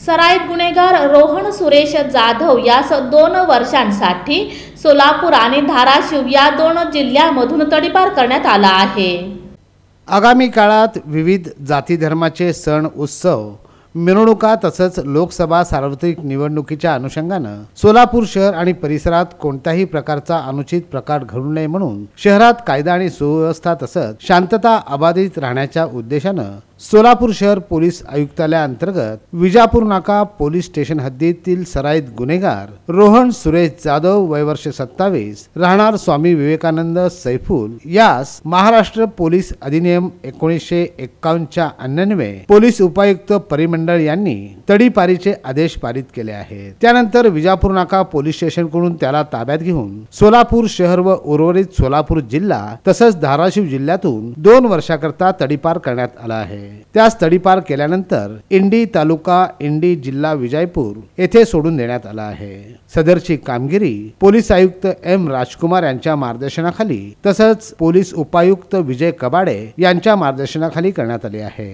सराईत गुन्हेगार रोहन सुरेश जाधव यास 2 वर्षांसाठी सोलापूर आणि धाराशिव या 2 जिल्ह्यांमधून तडीपार करण्यात आला आहे। आगामी काळात विविध जाती धर्माचे सण उत्सव मिरवणुका तसंच लोकसभा सार्वत्रिक निवडणुकीच्या अनुषंगाने सोलापूर शहर आणि परिसरात कोणत्याही प्रकारचा अनुचित प्रकार घडू नये म्हणून शहरात कायदा आणि सुव्यवस्था तसंच शांतता अबाधित राहण्याच्या उद्देशाने सोलापूर शहर पोलीस आयुक्तालयाअंतर्गत विजापूर नाका पोलीस स्टेशन हद्दीतील सराईत गुन्हेगार रोहन सुरेश जाधव वय वर्ष 27 राहणार स्वामी विवेकानंद सैफुल यास महाराष्ट्र पोलीस अधिनियम 1951 च्या अन्वये पोलीस उपायुक्त परिमंडळ यांनी तडीपारीचे आदेश पारित केले आहेत। त्यानंतर विजापूर नाका पोलीस स्टेशन कडून त्याला ताब्यात घेऊन सोलापूर शहर व उर्वरित सोलापूर जिल्हा तसंच धाराशिव जिल्ह्यातून 2 वर्षाकरता तडीपार करण्यात आला आहे। त्यास तडीपार केल्यानंतर इंडी तालुका इंडी जिल्हा विजयपूर येथे सोडून देण्यात आला आहे। सदरची कामगिरी पोलीस आयुक्त एम राजकुमार यांच्या मार्गदर्शनाखाली तसंच पोलीस उपायुक्त विजय कबाडे यांच्या मार्गदर्शनाखाली करण्यात आली आहे।